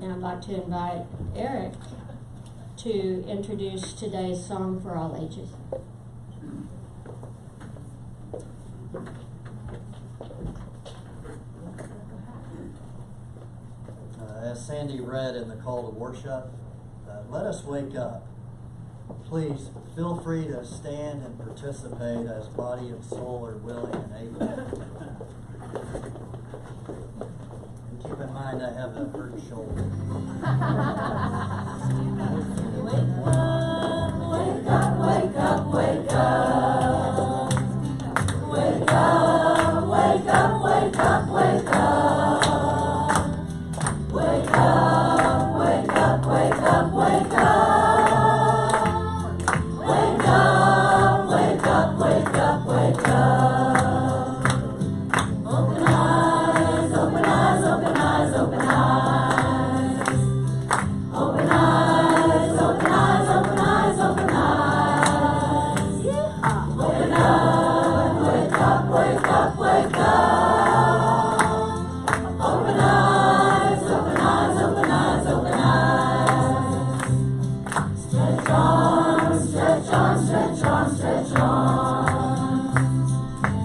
And I'd like to invite Eric to introduce today's Song for All Ages. As Sandy read in the call to worship, let us wake up. Please feel free to stand and participate as body and soul are willing and able. And keep in mind I have a hurt shoulder. Wake up, wake up, wake up. Wake up, wake up, wake up, wake up. Wake up, wake up, wake up, wake up. Wake up, wake up, wake up, wake up. Open eyes, open eyes, open eyes, open eyes. Open eyes, open eyes, open eyes, open eyes. Open up, wake up, wake up, wake up. Open eyes, open eyes, open eyes, open eyes. Stretch arms, stretch arms, stretch arms, stretch arms.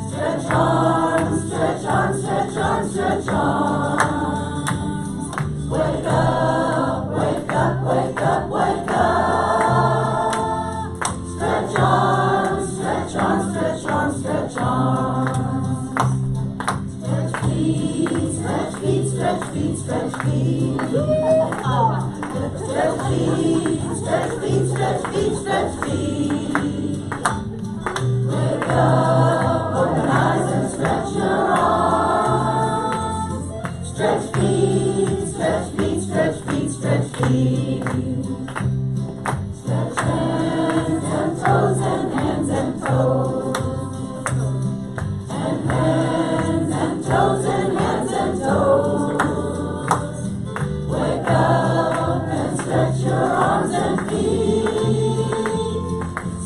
Stretch arms, stretch arms, stretch arms, stretch arms. Wake up, wake up, wake up, wake up. Stretch arms, stretch arms, stretch arms, stretch arms. Stretch feet, stretch feet, stretch feet, stretch feet. Stretch feet, stretch feet, stretch feet, stretch feet. Wake up, open eyes and stretch your arms. Stretch feet, stretch feet, stretch feet, stretch feet. Stretch hands and toes and hands and toes. And hands and toes and hands and toes. Wake up and stretch your arms and feet.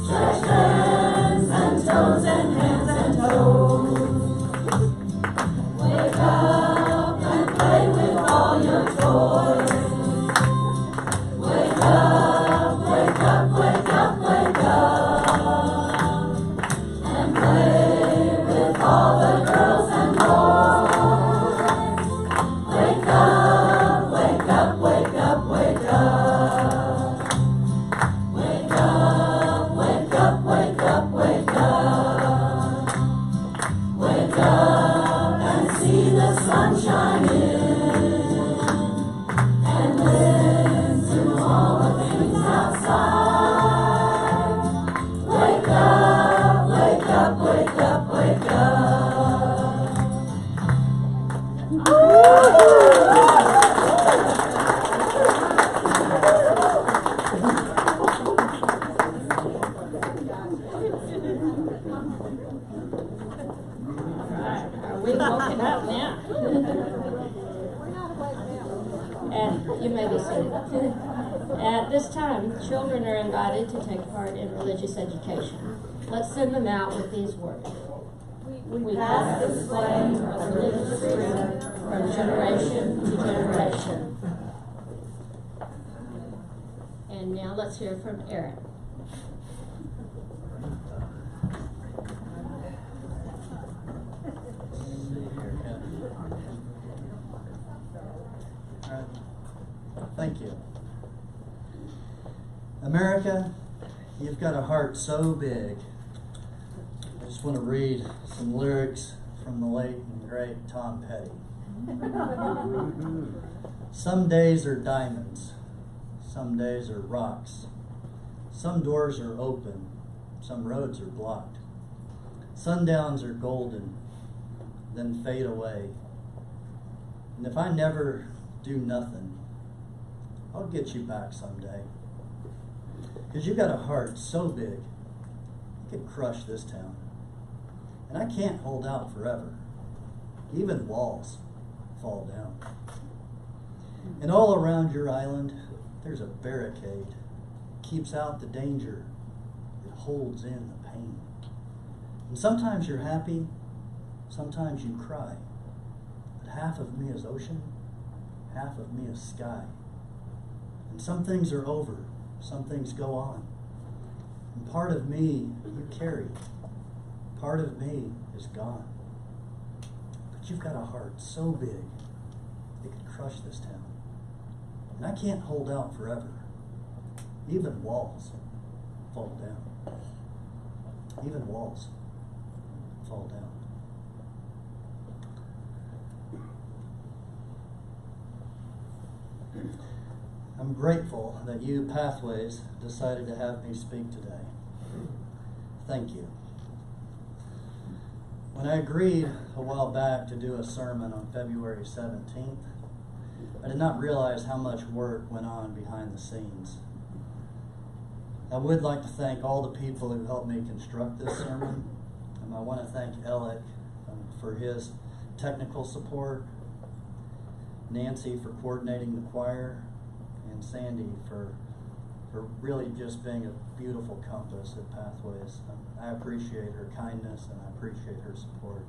Stretch hands and toes and hands and toes. Wake up and play with all your toys. Wake up, wake up, wake up, wake up. And play with all the girls and boys. Wake up, wake up, wake up, wake up. Wake up, wake up, wake up, wake up. Wake up and see the sun shining. And listen to all the things outside. Wake up, wake up, wake up, wake up. Are we woken up now? And you may be seated. At this time, children are invited to take part in religious education. Let's send them out with these words. We pass this flame of religious freedom from generation to generation. And now let's hear from Eric. All right. Thank you. America, you've got a heart so big. I just want to read some lyrics from the late and great Tom Petty. Some days are diamonds, some days are rocks. Some doors are open, some roads are blocked. Sundowns are golden, then fade away. And if I never do nothing, I'll get you back someday. Because you got a heart so big, you could crush this town. And I can't hold out forever. Even walls fall down. And all around your island, there's a barricade. Keeps out the danger. It holds in the pain. And sometimes you're happy, sometimes you cry. But half of me is ocean, half of me is sky. And some things are over, some things go on. And part of me you carry, part of me is gone. But you've got a heart so big it could crush this town. And I can't hold out forever. Even walls fall down. Even walls fall down. I'm grateful that you, Pathways, decided to have me speak today. Thank you. When I agreed a while back to do a sermon on February 17th, I did not realize how much work went on behind the scenes. I would like to thank all the people who helped me construct this sermon. I want to thank Alec for his technical support, Nancy for coordinating the choir, and Sandy for really just being a beautiful compass at Pathways. I appreciate her kindness and I appreciate her support.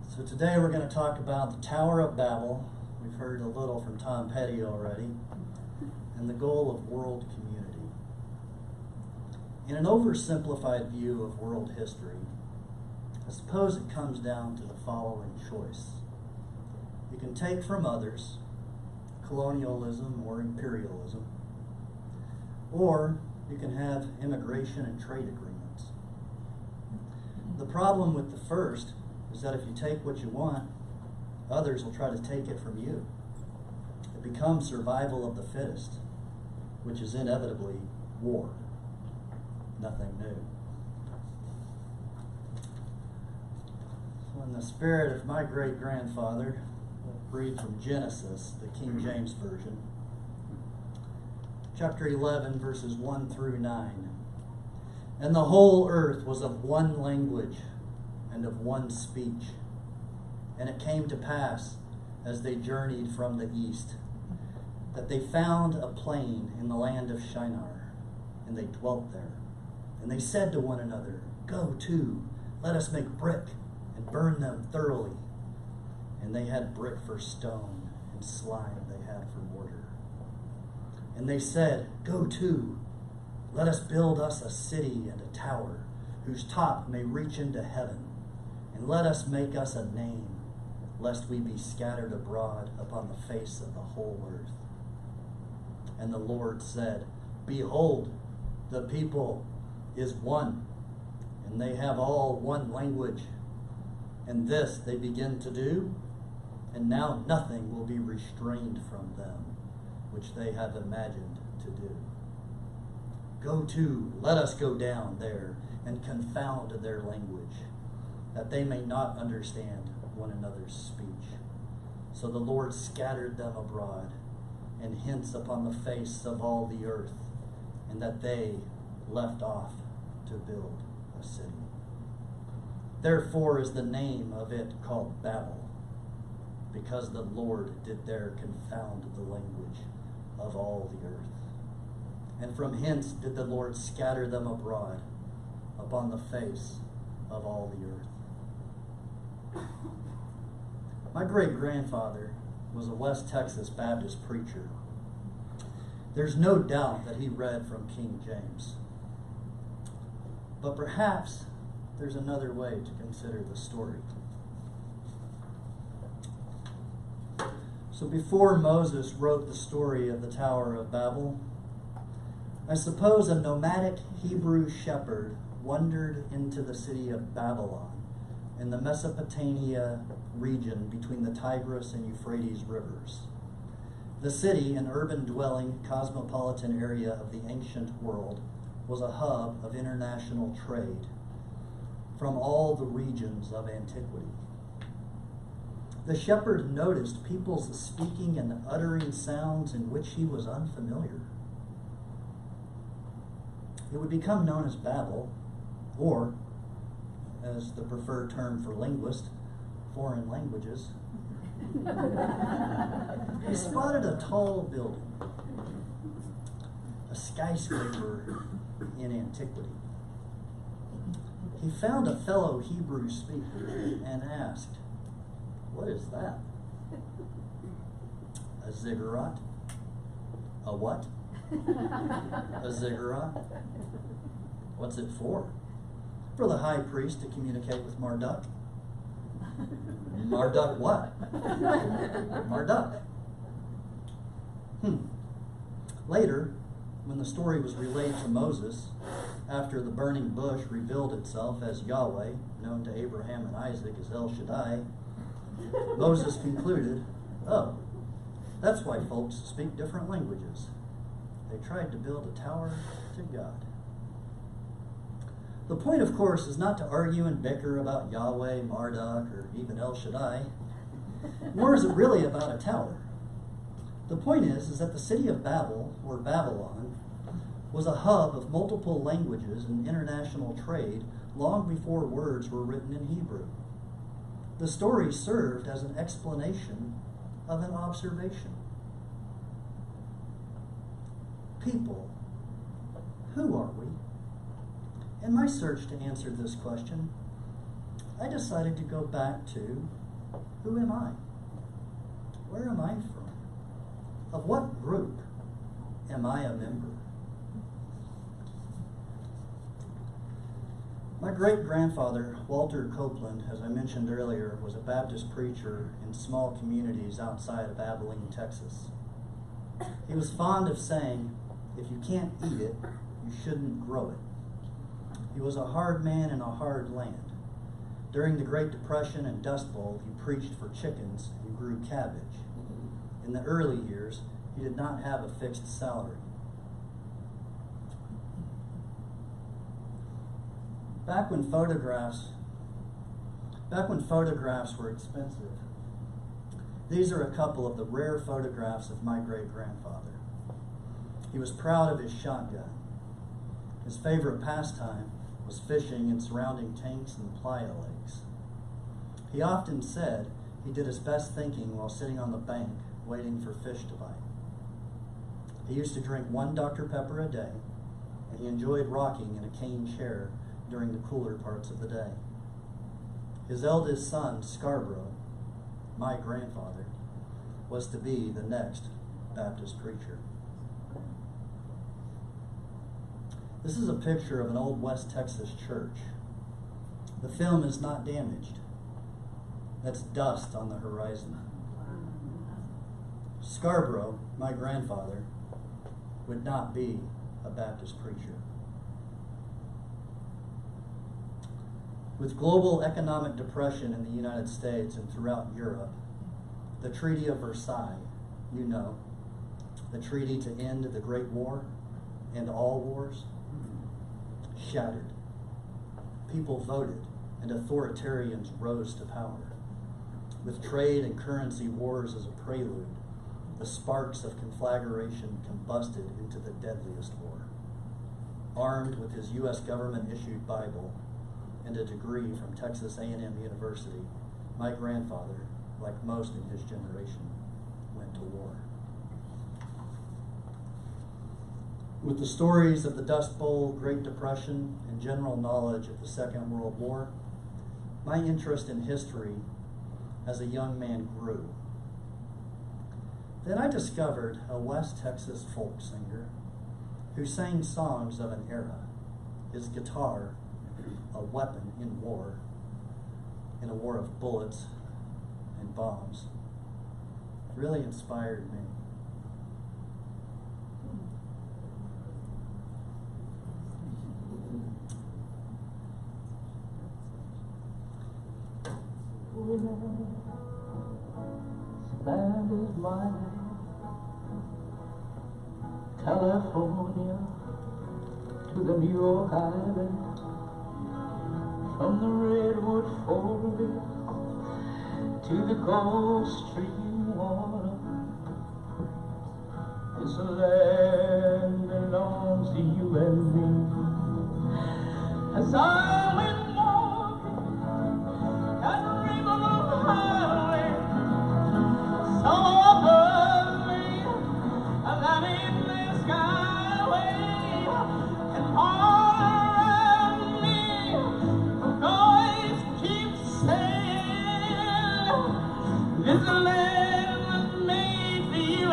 So today we're going to talk about the Tower of Babel. We've heard a little from Tom Petty already. And the goal of world community. In an oversimplified view of world history, I suppose it comes down to the following choice. You can take from others, colonialism or imperialism, or you can have immigration and trade agreements. The problem with the first is that if you take what you want, others will try to take it from you. It becomes survival of the fittest, which is inevitably war. Nothing new. So in the spirit of my great-grandfather, I'll read from Genesis, the King James Version. Chapter 11, verses 1 through 9. And the whole earth was of one language and of one speech. And it came to pass, as they journeyed from the east, that they found a plain in the land of Shinar, and they dwelt there. And they said to one another, Go to, let us make brick, and burn them thoroughly. And they had brick for stone, and slime they had for mortar. And they said, Go to, let us build us a city and a tower, whose top may reach into heaven, and let us make us a name, lest we be scattered abroad upon the face of the whole earth. And the Lord said, Behold, the people is one, and they have all one language. And this they begin to do, and now nothing will be restrained from them, which they have imagined to do. Go to, let us go down there, and confound their language, that they may not understand one another's speech. So the Lord scattered them abroad, and hence upon the face of all the earth, and that they left off to build a city. Therefore is the name of it called Babel, because the Lord did there confound the language of all the earth. And from hence did the Lord scatter them abroad upon the face of all the earth. My great-grandfather was a West Texas Baptist preacher. There's no doubt that he read from King James. But perhaps there's another way to consider the story. So before Moses wrote the story of the Tower of Babel, I suppose a nomadic Hebrew shepherd wandered into the city of Babylon in the Mesopotamia region between the Tigris and Euphrates rivers. The city, an urban-dwelling, cosmopolitan area of the ancient world, was a hub of international trade from all the regions of antiquity. The shepherd noticed people's speaking and uttering sounds in which he was unfamiliar. It would become known as Babel, or, as the preferred term for linguist, foreign languages. He spotted a tall building, a skyscraper in antiquity. He found a fellow Hebrew speaker and asked, "What is that?" A ziggurat. A what? A ziggurat. What's it for? For the high priest to communicate with Marduk. Marduk what? Marduk. Later, when the story was relayed to Moses, after the burning bush revealed itself as Yahweh, known to Abraham and Isaac as El Shaddai, Moses concluded, oh, that's why folks speak different languages. They tried to build a tower to God. The point, of course, is not to argue and bicker about Yahweh, Marduk, or even El Shaddai, nor is it really about a tower. The point is that the city of Babel, or Babylon, was a hub of multiple languages and international trade long before words were written in Hebrew. The story served as an explanation of an observation. People, who are we? In my search to answer this question, I decided to go back to, who am I? Where am I from? Of what group am I a member? My great-grandfather, Walter Copeland, as I mentioned earlier, was a Baptist preacher in small communities outside of Abilene, Texas. He was fond of saying, if you can't eat it, you shouldn't grow it. He was a hard man in a hard land. During the Great Depression and Dust Bowl, he preached for chickens and grew cabbage. In the early years, he did not have a fixed salary. Back when photographs were expensive, these are a couple of the rare photographs of my great-grandfather. He was proud of his shotgun. His favorite pastime was fishing in surrounding tanks and playa lakes. He often said he did his best thinking while sitting on the bank waiting for fish to bite. He used to drink 1 Dr. Pepper a day, and he enjoyed rocking in a cane chair during the cooler parts of the day. His eldest son, Scarborough, my grandfather, was to be the next Baptist preacher. This is a picture of an old West Texas church. The film is not damaged. That's dust on the horizon. Scarborough, my grandfather, would not be a Baptist preacher. With global economic depression in the United States and throughout Europe, the Treaty of Versailles, you know, the treaty to end the Great War and all wars, shattered. People voted and authoritarians rose to power. With trade and currency wars as a prelude, the sparks of conflagration combusted into the deadliest war. Armed with his U.S. government-issued Bible and a degree from Texas A&M University, my grandfather, like most in his generation, went to war. With the stories of the Dust Bowl, Great Depression, and general knowledge of the Second World War, my interest in history as a young man grew. Then I discovered a West Texas folk singer who sang songs of an era, his guitar a weapon in war, in a war of bullets and bombs. It really inspired me. That is my name, California to the New York Island, from the redwood forest to the Gulf Stream water. This land belongs to you and me. As I went walking that river highway, saw above me that endless skyway, and all around me the voice keeps saying, this land was made for you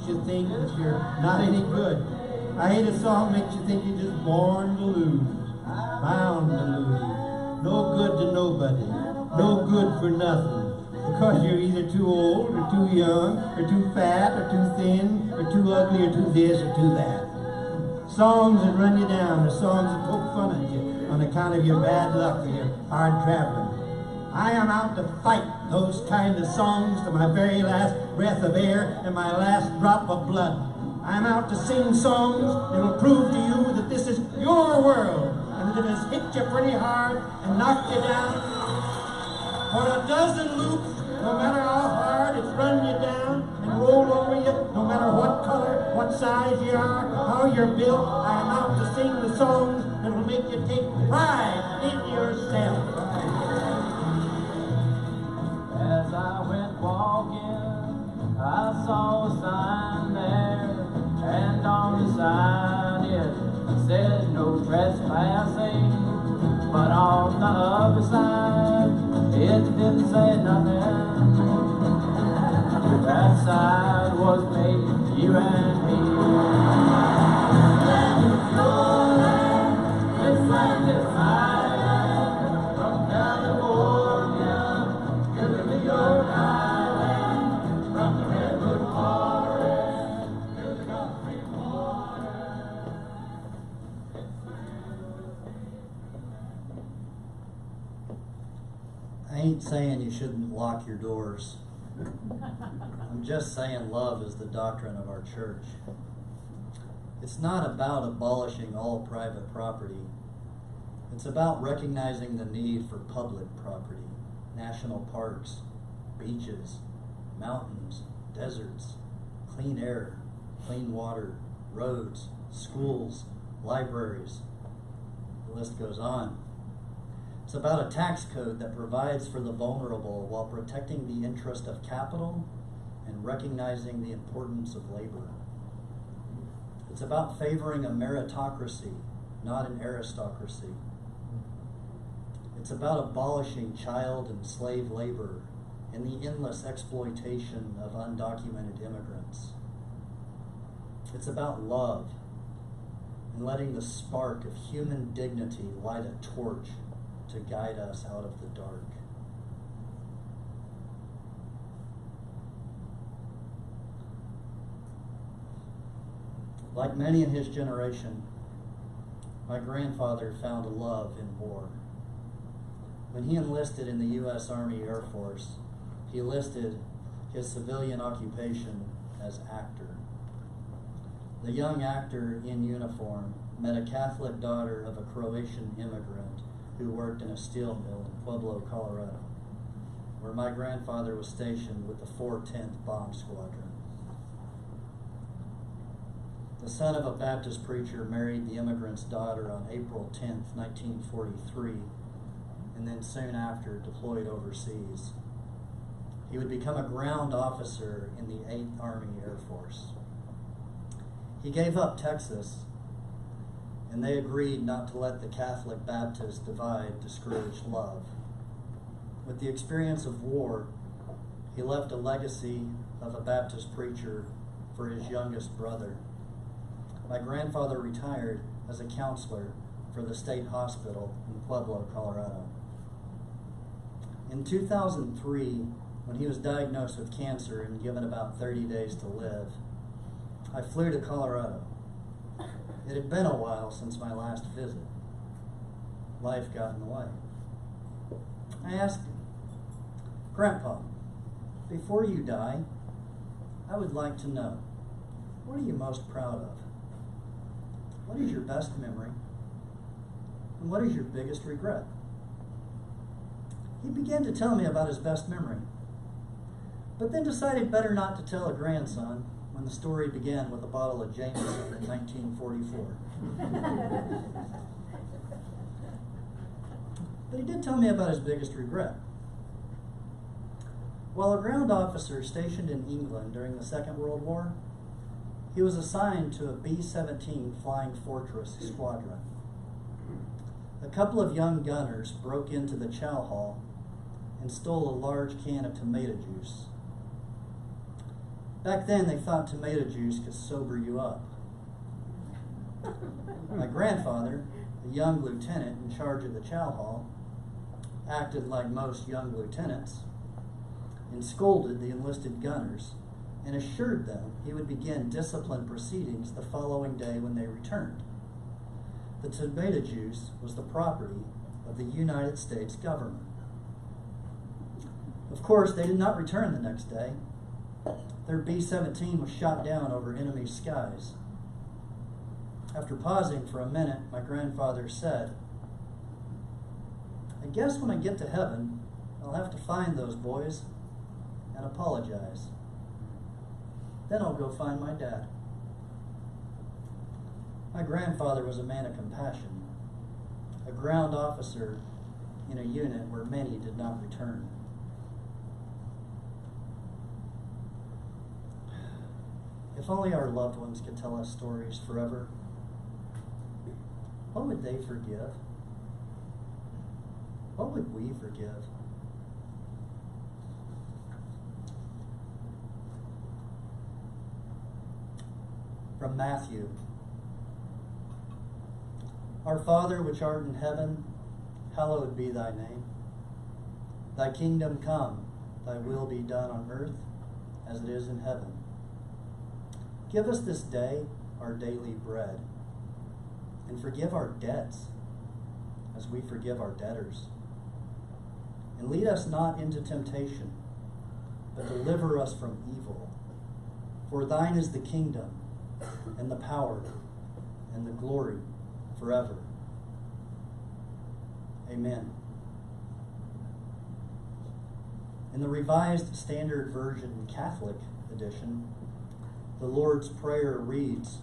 you think that you're not any good. I hate a song makes you think you're just born to lose, bound to lose, no good to nobody, no good for nothing. Because you're either too old or too young or too fat or too thin or too ugly or too this or too that. Songs that run you down or songs that poke fun at you on account of your bad luck or your hard traveling. I am out to fight those kind of songs to my very last breath of air and my last drop of blood. I'm out to sing songs that will prove to you that this is your world and that it has hit you pretty hard and knocked you down. For a dozen loops, no matter how hard it's run you down and rolled over you, no matter what color, what size you are, how you're built, I am out to sing the songs that will make you take pride in yourself. As I went walking, I saw a sign there, and on the sign it said no trespassing. But on the other side, it didn't say nothing. That side was made you and me. Your land, this land is my land. From California to the New York Island, from the Redwood Forest to the Gulf Stream water. I ain't saying you shouldn't lock your doors. I'm just saying love is the doctrine of our church. It's not about abolishing all private property. It's about recognizing the need for public property, national parks, beaches, mountains, deserts, clean air, clean water, roads, schools, libraries. The list goes on. It's about a tax code that provides for the vulnerable while protecting the interest of capital and recognizing the importance of labor. It's about favoring a meritocracy, not an aristocracy. It's about abolishing child and slave labor and the endless exploitation of undocumented immigrants. It's about love and letting the spark of human dignity light a torch to guide us out of the dark. Like many in his generation, my grandfather found a love in war. When he enlisted in the U.S. Army Air Force, he listed his civilian occupation as actor. The young actor in uniform met a Catholic daughter of a Croatian immigrant who worked in a steel mill in Pueblo, Colorado, where my grandfather was stationed with the 410th Bomb Squadron. The son of a Baptist preacher married the immigrant's daughter on April 10th, 1943, and then soon after deployed overseas. He would become a ground officer in the 8th Army Air Force. He gave up Texas, and they agreed not to let the Catholic Baptist divide discourage love. With the experience of war, he left a legacy of a Baptist preacher for his youngest brother. My grandfather retired as a counselor for the state hospital in Pueblo, Colorado. In 2003, when he was diagnosed with cancer and given about 30 days to live, I flew to Colorado. It had been a while since my last visit. Life got in the way. I asked him, "Grandpa, before you die, I would like to know, what are you most proud of? What is your best memory? And what is your biggest regret?" He began to tell me about his best memory, but then decided better not to tell a grandson when the story began with a bottle of Jameson in 1944. But he did tell me about his biggest regret. While a ground officer stationed in England during the Second World War, he was assigned to a B-17 Flying Fortress squadron. A couple of young gunners broke into the chow hall and stole a large can of tomato juice. Back then, they thought tomato juice could sober you up. My grandfather, a young lieutenant in charge of the chow hall, acted like most young lieutenants and scolded the enlisted gunners and assured them he would begin discipline proceedings the following day when they returned. The tomato juice was the property of the United States government. Of course, they did not return the next day. Their B-17 was shot down over enemy skies. After pausing for a minute, my grandfather said, "I guess when I get to heaven, I'll have to find those boys and apologize. Then I'll go find my dad." My grandfather was a man of compassion, a ground officer in a unit where many did not return. If only our loved ones could tell us stories forever, what would they forgive? What would we forgive? From Matthew. Our Father which art in heaven, hallowed be thy name. Thy kingdom come, thy will be done on earth as it is in heaven. Give us this day our daily bread, and forgive our debts as we forgive our debtors. And lead us not into temptation, but deliver us from evil. For thine is the kingdom, and the power, and the glory forever. Amen. In the Revised Standard Version Catholic edition, the Lord's Prayer reads,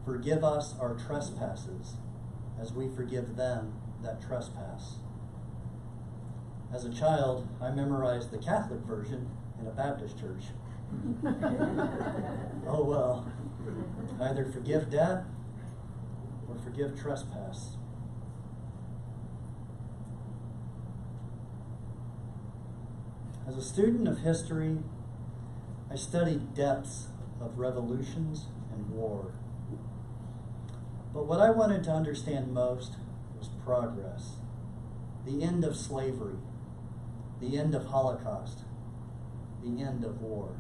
"Forgive us our trespasses, as we forgive them that trespass." As a child, I memorized the Catholic version in a Baptist church. Oh well, either forgive debt or forgive trespass. As a student of history, I studied depths of revolutions and war. But what I wanted to understand most was progress. The end of slavery, the end of Holocaust, the end of war.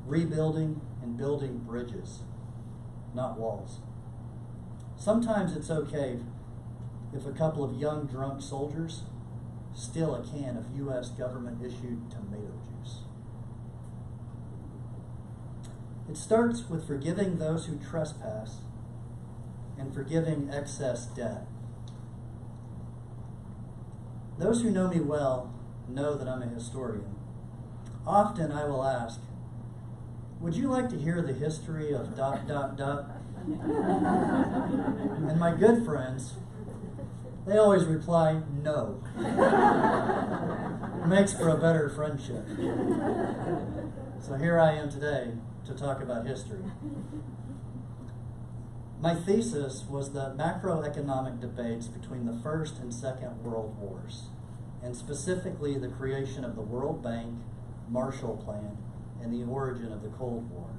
Rebuilding and building bridges, not walls. Sometimes it's okay if a couple of young drunk soldiers steal a can of U.S. government-issued tomato juice. It starts with forgiving those who trespass and forgiving excess debt. Those who know me well know that I'm a historian. Often I will ask, "Would you like to hear the history of ... And my good friends, they always reply, "No." It makes for a better friendship. So here I am today to talk about history. My thesis was the macroeconomic debates between the First and Second World Wars, and specifically the creation of the World Bank, Marshall Plan, and the origin of the Cold War.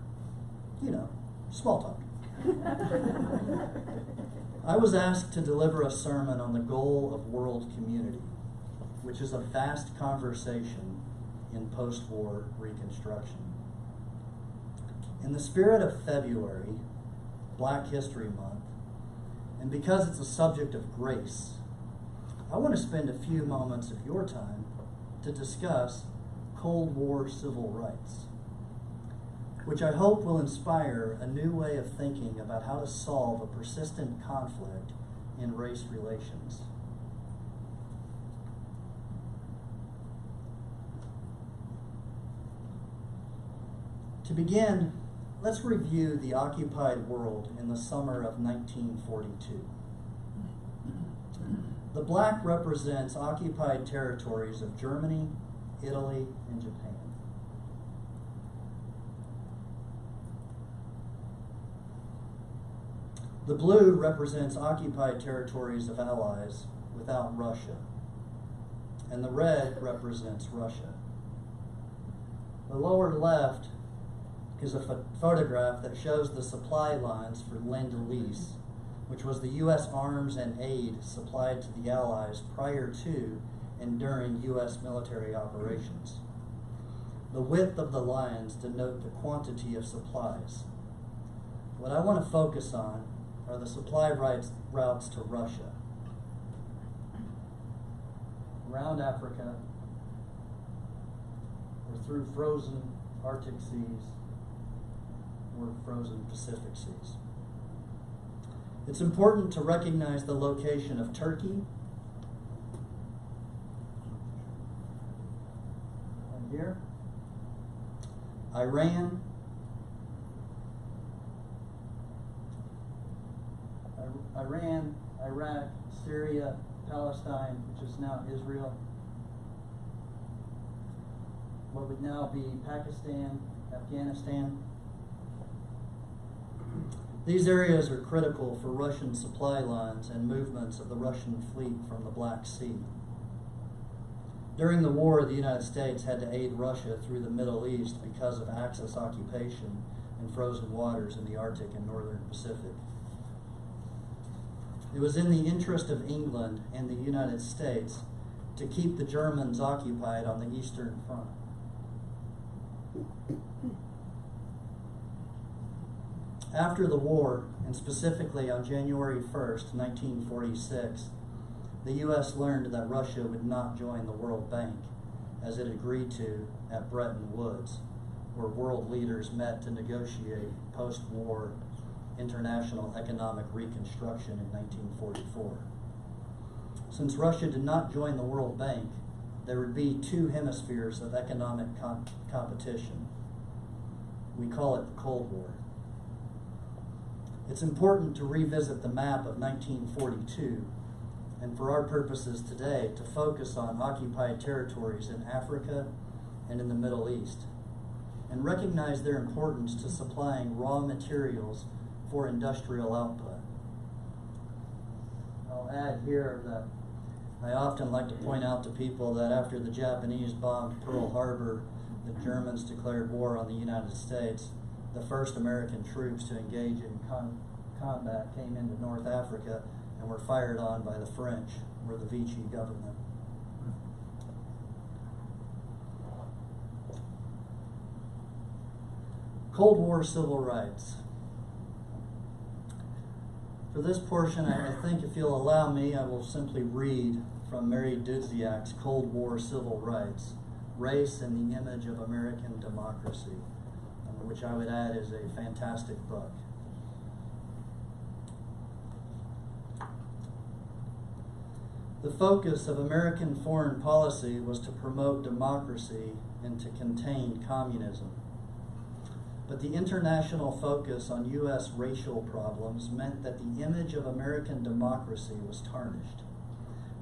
You know, small talk. I was asked to deliver a sermon on the goal of world community, which is a vast conversation in post-war Reconstruction. In the spirit of February, Black History Month, and because it's a subject of grace, I want to spend a few moments of your time to discuss Cold War civil rights, which I hope will inspire a new way of thinking about how to solve a persistent conflict in race relations. To begin, let's review the occupied world in the summer of 1942. The black represents occupied territories of Germany, Italy, and Japan. The blue represents occupied territories of allies without Russia, and the red represents Russia. The lower left is a photograph that shows the supply lines for Lend-Lease, which was the U.S. arms and aid supplied to the Allies prior to and during U.S. military operations. The width of the lines denote the quantity of supplies. What I want to focus on are the supply routes to Russia, around Africa, or through frozen Arctic seas, or frozen Pacific seas. It's important to recognize the location of Turkey, right here, Iran, Iraq, Syria, Palestine, which is now Israel, what would now be Pakistan, Afghanistan. These areas are critical for Russian supply lines and movements of the Russian fleet from the Black Sea. During the war, the United States had to aid Russia through the Middle East because of Axis occupation and frozen waters in the Arctic and Northern Pacific. It was in the interest of England and the United States to keep the Germans occupied on the Eastern Front. After the war, and specifically on January 1st, 1946, the U.S. learned that Russia would not join the World Bank, as it agreed to at Bretton Woods, where world leaders met to negotiate post-war international economic reconstruction in 1944. Since Russia did not join the World Bank, there would be two hemispheres of economic competition. We call it the Cold War. It's important to revisit the map of 1942, and for our purposes today, to focus on occupied territories in Africa and in the Middle East, and recognize their importance to supplying raw materials for industrial output. I'll add here that I often like to point out to people that after the Japanese bombed Pearl Harbor, the Germans declared war on the United States. The first American troops to engage in combat came into North Africa and were fired on by the French, or the Vichy government. Cold War civil rights. For this portion, I think if you'll allow me, I will simply read from Mary Dudziak's Cold War Civil Rights, Race and the Image of American Democracy, which I would add is a fantastic book. The focus of American foreign policy was to promote democracy and to contain communism. But the international focus on U.S. racial problems meant that the image of American democracy was tarnished.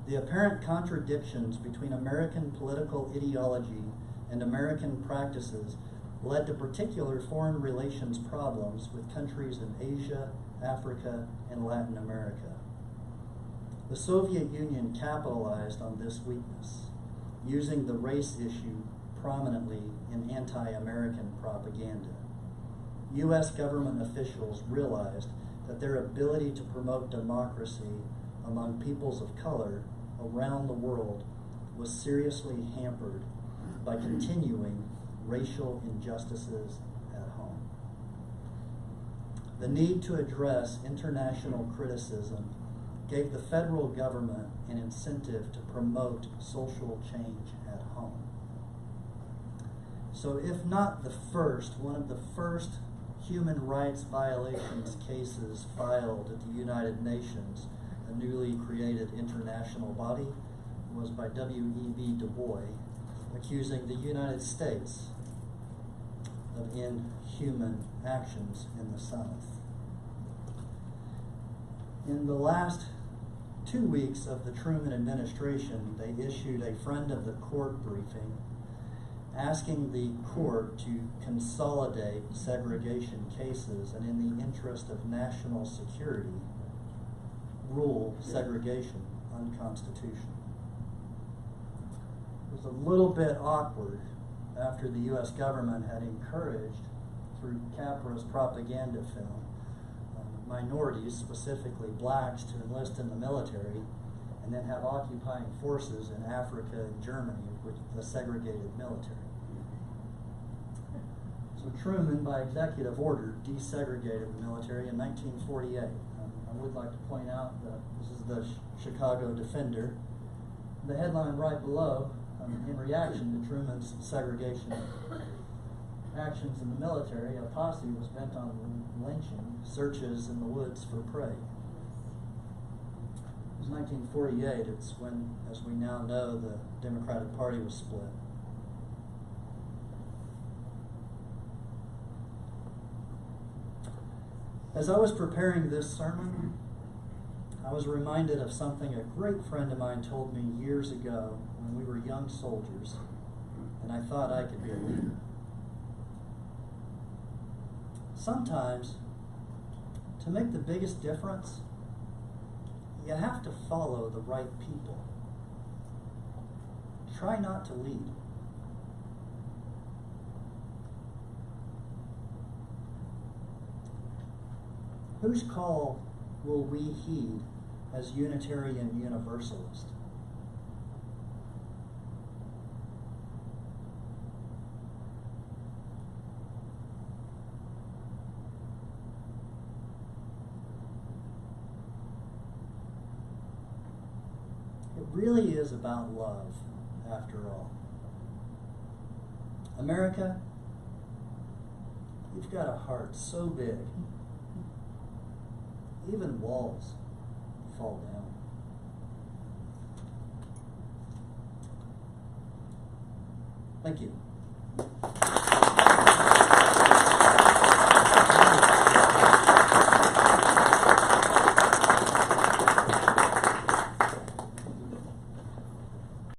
The apparent contradictions between American political ideology and American practices led to particular foreign relations problems with countries in Asia, Africa, and Latin America. The Soviet Union capitalized on this weakness, using the race issue prominently in anti-American propaganda. U.S. government officials realized that their ability to promote democracy among peoples of color around the world was seriously hampered by continuing racial injustices at home. The need to address international criticism gave the federal government an incentive to promote social change at home. So if not the first, one of the first human rights violations cases filed at the United Nations, a newly created international body, was by W.E.B. Du Bois, accusing the United States of inhuman actions in the South. In the last 2 weeks of the Truman administration, they issued a friend of the court briefing asking the court to consolidate segregation cases and, in the interest of national security, rule segregation unconstitutional. It was a little bit awkward after the U.S. government had encouraged through Capra's propaganda film minorities, specifically blacks, to enlist in the military and then have occupying forces in Africa and Germany with the segregated military. So Truman, by executive order, desegregated the military in 1948. I would like to point out that this is the Chicago Defender. The headline right below, in reaction to Truman's segregation actions in the military, a posse was bent on lynching, searches in the woods for prey. It was 1948. It's when, as we now know, the Democratic Party was split. As I was preparing this sermon, I was reminded of something a great friend of mine told me years ago when we were young soldiers, and I thought I could be a leader. Sometimes, to make the biggest difference, you have to follow the right people. Try not to lead. Whose call will we heed as Unitarian Universalist? It really is about love, after all. America, you've got a heart so big, even walls fall down. Thank you.